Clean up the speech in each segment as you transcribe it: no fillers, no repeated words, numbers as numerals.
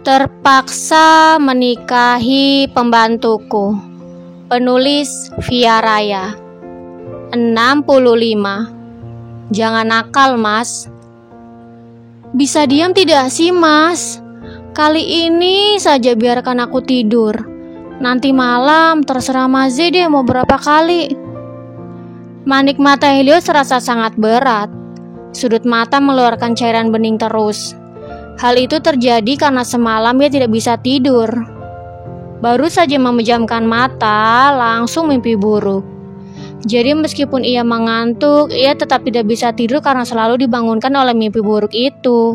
Terpaksa menikahi pembantuku. Penulis Via Raya. 65. Jangan nakal, Mas. Bisa diam tidak sih, Mas? Kali ini saja biarkan aku tidur. Nanti malam terserah Mas deh mau berapa kali. Manik mata Helios terasa sangat berat. Sudut mata mengeluarkan cairan bening terus. Hal itu terjadi karena semalam ia tidak bisa tidur. Baru saja memejamkan mata, langsung mimpi buruk. Jadi meskipun ia mengantuk, ia tetap tidak bisa tidur karena selalu dibangunkan oleh mimpi buruk itu.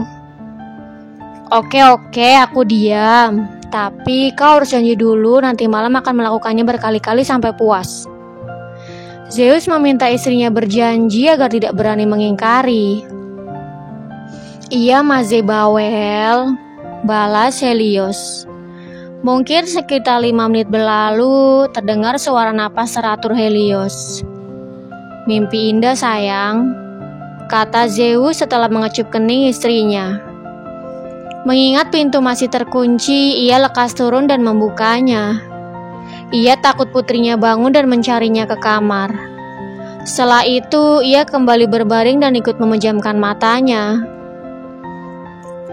Oke, aku diam. Tapi kau harus janji dulu nanti malam akan melakukannya berkali-kali sampai puas. Zeus meminta istrinya berjanji agar tidak berani mengingkari. Iya, Mas Bawel, balas Helios. Mungkin sekitar 5 menit berlalu terdengar suara napas teratur Helios. Mimpi indah sayang, kata Zeus setelah mengecup kening istrinya. Mengingat pintu masih terkunci, ia lekas turun dan membukanya. Ia takut putrinya bangun dan mencarinya ke kamar. Setelah itu, ia kembali berbaring dan ikut memejamkan matanya.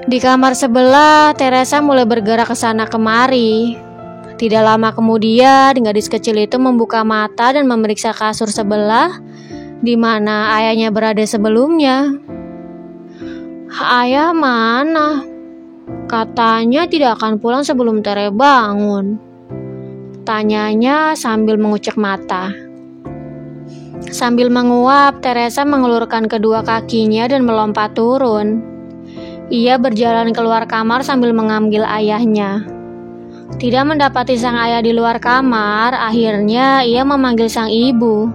Di kamar sebelah, Teresa mulai bergerak ke sana kemari. Tidak lama kemudian, gadis kecil itu membuka mata dan memeriksa kasur sebelah, di mana ayahnya berada sebelumnya. Ayah mana? Katanya tidak akan pulang sebelum Tere bangun. Tanyanya sambil mengucek mata. Sambil menguap, Teresa mengulurkan kedua kakinya dan melompat turun. Ia berjalan keluar kamar sambil mengambil ayahnya. Tidak mendapati sang ayah di luar kamar, akhirnya ia memanggil sang ibu.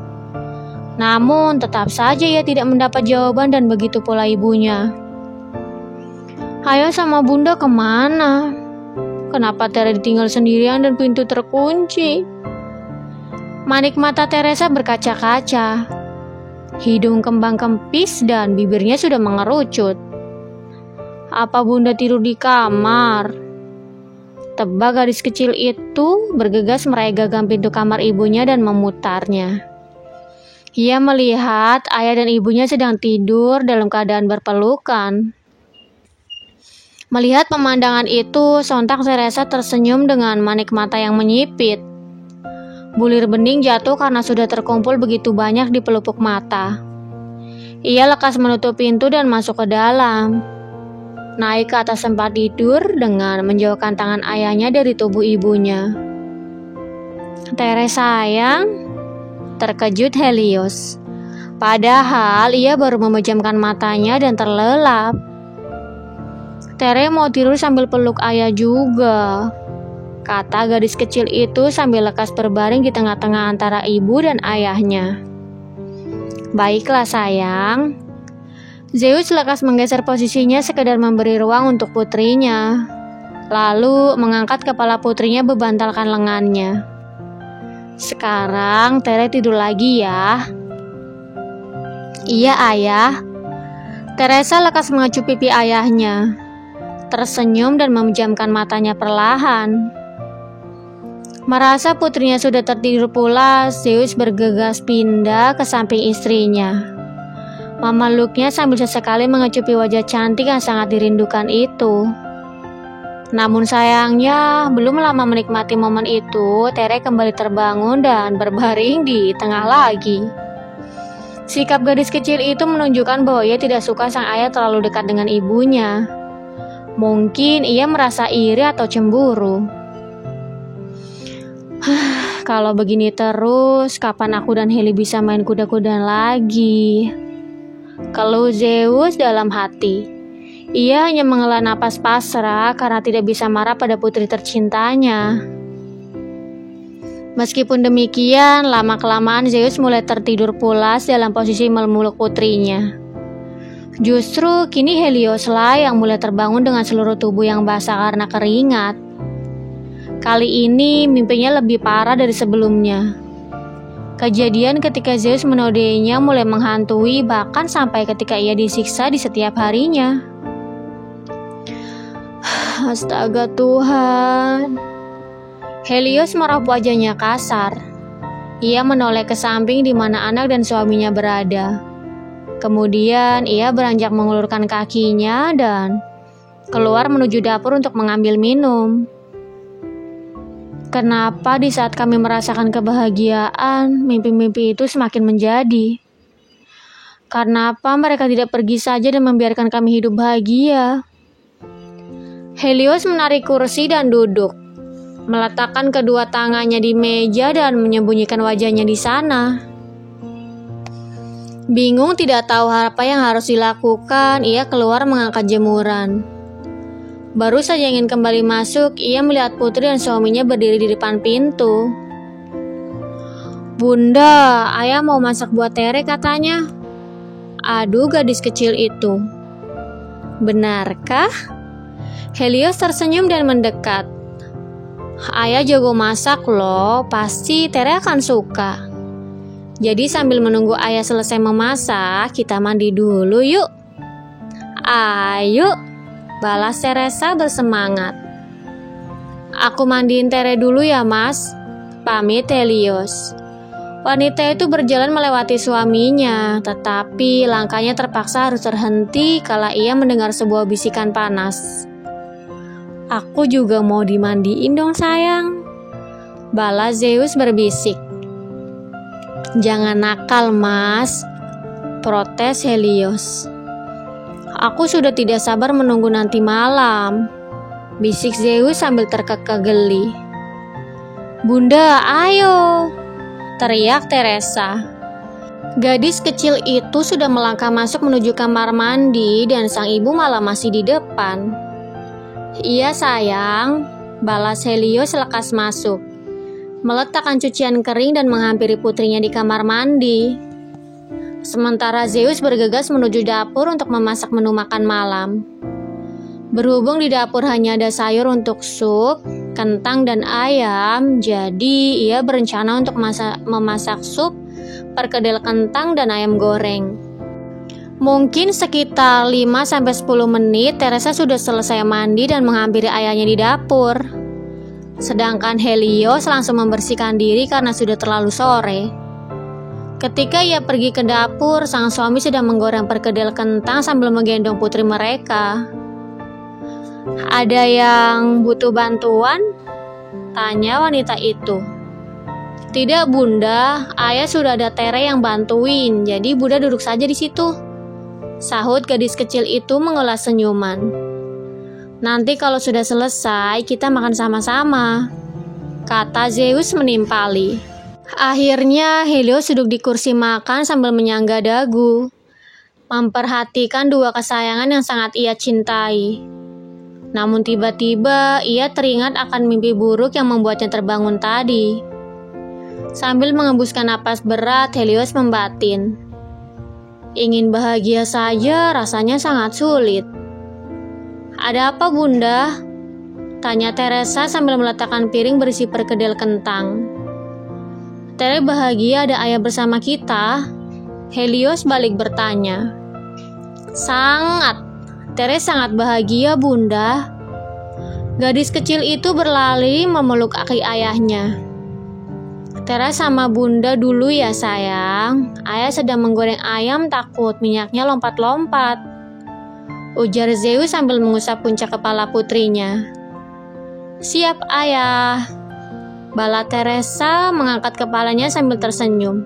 Namun tetap saja ia tidak mendapat jawaban dan begitu pula ibunya. Ayah sama bunda kemana? Kenapa Tere ditinggal sendirian dan pintu terkunci? Manik mata Teresa berkaca-kaca. Hidung kembang kempis dan bibirnya sudah mengerucut. Apa bunda tidur di kamar? Tebak gadis kecil itu bergegas meraih gagang pintu kamar ibunya dan memutarnya. Ia melihat ayah dan ibunya sedang tidur dalam keadaan berpelukan. Melihat pemandangan itu, sontak Teresa tersenyum dengan manik mata yang menyipit. Bulir bening jatuh karena sudah terkumpul begitu banyak di pelupuk mata. Ia lekas menutup pintu dan masuk ke dalam. Naik ke atas tempat tidur dengan menjauhkan tangan ayahnya dari tubuh ibunya. Tere sayang, terkejut Helios. Padahal ia baru memejamkan matanya dan terlelap. Tere mau tidur sambil peluk ayah juga, kata gadis kecil itu sambil lekas berbaring di tengah-tengah antara ibu dan ayahnya. Baiklah sayang. Zeus lekas menggeser posisinya sekedar memberi ruang untuk putrinya. Lalu mengangkat kepala putrinya bebantalkan lengannya. Sekarang Tere tidur lagi ya. Iya ayah. Teresa lekas mengecup pipi ayahnya. Tersenyum dan memejamkan matanya perlahan. Merasa putrinya sudah tertidur pulas, Zeus bergegas pindah ke samping istrinya. Memeluknya sambil sesekali mengecupi wajah cantik yang sangat dirindukan itu. Namun sayangnya, belum lama menikmati momen itu, Tere kembali terbangun dan berbaring di tengah lagi. Sikap gadis kecil itu menunjukkan bahwa ia tidak suka sang ayah terlalu dekat dengan ibunya. Mungkin ia merasa iri atau cemburu. Kalau begini terus, kapan aku dan Heli bisa main kuda-kudaan lagi? Keluh Zeus dalam hati. Ia hanya menghela napas pasrah karena tidak bisa marah pada putri tercintanya. Meskipun demikian, lama-kelamaan Zeus mulai tertidur pulas dalam posisi memeluk putrinya. Justru kini Helios lah yang mulai terbangun dengan seluruh tubuh yang basah karena keringat. Kali ini mimpinya lebih parah dari sebelumnya. Kejadian ketika Zeus menodainya mulai menghantui bahkan sampai ketika ia disiksa di setiap harinya. Astaga Tuhan. Helios meraut wajahnya kasar. Ia menoleh ke samping di mana anak dan suaminya berada. Kemudian ia beranjak mengulurkan kakinya dan keluar menuju dapur untuk mengambil minum. Kenapa di saat kami merasakan kebahagiaan, mimpi-mimpi itu semakin menjadi? Kenapa mereka tidak pergi saja dan membiarkan kami hidup bahagia? Helios menarik kursi dan duduk, meletakkan kedua tangannya di meja dan menyembunyikan wajahnya di sana. Bingung tidak tahu apa yang harus dilakukan, ia keluar mengangkat jemuran. Baru saja ingin kembali masuk, ia melihat putri dan suaminya berdiri di depan pintu. "Bunda, ayah mau masak buat Tere," katanya. Aduh, gadis kecil itu. "Benarkah?" Helios tersenyum dan mendekat. "Ayah jago masak loh, pasti Tere akan suka. Jadi sambil menunggu ayah selesai memasak, kita mandi dulu yuk." "Ayo," balas Teresa bersemangat. "Aku mandiin Tere dulu ya mas," pamit Helios. Wanita itu berjalan melewati suaminya, tetapi langkahnya terpaksa harus terhenti kala ia mendengar sebuah bisikan panas. "Aku juga mau dimandiin dong sayang," balas Zeus berbisik. "Jangan nakal mas," protes Helios. "Aku sudah tidak sabar menunggu nanti malam," bisik Zeus sambil terkekeh geli. "Bunda, ayo," teriak Teresa. Gadis kecil itu sudah melangkah masuk menuju kamar mandi dan sang ibu malah masih di depan. "Iya sayang," balas Helios lekas masuk, meletakkan cucian kering dan menghampiri putrinya di kamar mandi. Sementara Zeus bergegas menuju dapur untuk memasak menu makan malam. Berhubung di dapur hanya ada sayur untuk sup, kentang dan ayam, jadi ia berencana untuk memasak sup, perkedel kentang dan ayam goreng. Mungkin sekitar 5-10 menit Teresa sudah selesai mandi dan menghampiri ayahnya di dapur. Sedangkan Helios langsung membersihkan diri karena sudah terlalu sore. Ketika ia pergi ke dapur, sang suami sedang menggoreng perkedel kentang sambil menggendong putri mereka. "Ada yang butuh bantuan?" tanya wanita itu. "Tidak bunda, ayah sudah ada Tere yang bantuin, jadi bunda duduk saja di situ," sahut gadis kecil itu mengulas senyuman. "Nanti kalau sudah selesai, kita makan sama-sama," kata Zeus menimpali. Akhirnya Helios duduk di kursi makan sambil menyangga dagu, memperhatikan dua kesayangan yang sangat ia cintai. Namun tiba-tiba ia teringat akan mimpi buruk yang membuatnya terbangun tadi. Sambil mengembuskan napas berat, Helios membatin. Ingin bahagia saja rasanya sangat sulit. "Ada apa bunda?" tanya Teresa sambil meletakkan piring berisi perkedel kentang. "Tere bahagia ada ayah bersama kita?" Helios balik bertanya. "Sangat, Tere sangat bahagia bunda." Gadis kecil itu berlari memeluk kaki ayahnya. "Tere sama bunda dulu ya sayang, ayah sedang menggoreng ayam takut minyaknya lompat-lompat," ujar Zeus sambil mengusap puncak kepala putrinya. "Siap ayah," bala Teresa mengangkat kepalanya sambil tersenyum.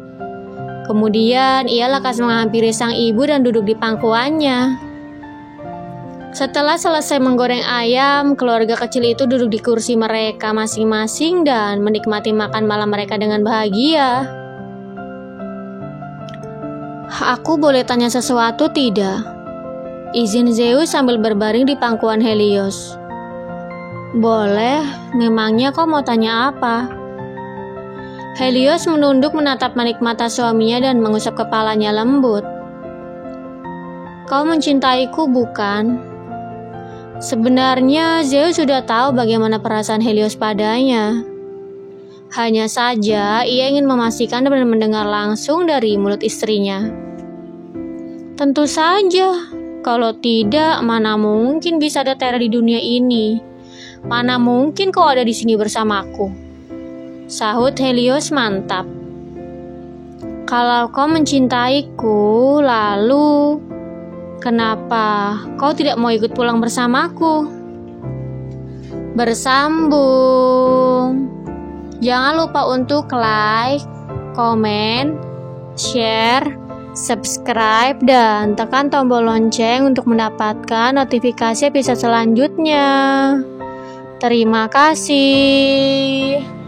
Kemudian ia lekas menghampiri sang ibu dan duduk di pangkuannya. Setelah selesai menggoreng ayam, keluarga kecil itu duduk di kursi mereka masing-masing dan menikmati makan malam mereka dengan bahagia. "Aku boleh tanya sesuatu tidak?" izin Zeus sambil berbaring di pangkuan Helios. "Boleh, memangnya kau mau tanya apa?" Helios menunduk menatap manik mata suaminya dan mengusap kepalanya lembut. "Kau mencintaiku bukan?" Sebenarnya Zeus sudah tahu bagaimana perasaan Helios padanya. Hanya saja ia ingin memastikan dan mendengar langsung dari mulut istrinya. "Tentu saja," Kalau tidak, mana mungkin bisa ada Tera di dunia ini? Mana mungkin kau ada di sini bersamaku? Sahut Helios mantap. Kalau kau mencintaiku, lalu kenapa kau tidak mau ikut pulang bersamaku? Bersambung. Jangan lupa untuk like, komen, share, subscribe, dan tekan tombol lonceng untuk mendapatkan notifikasi episode selanjutnya. Terima kasih.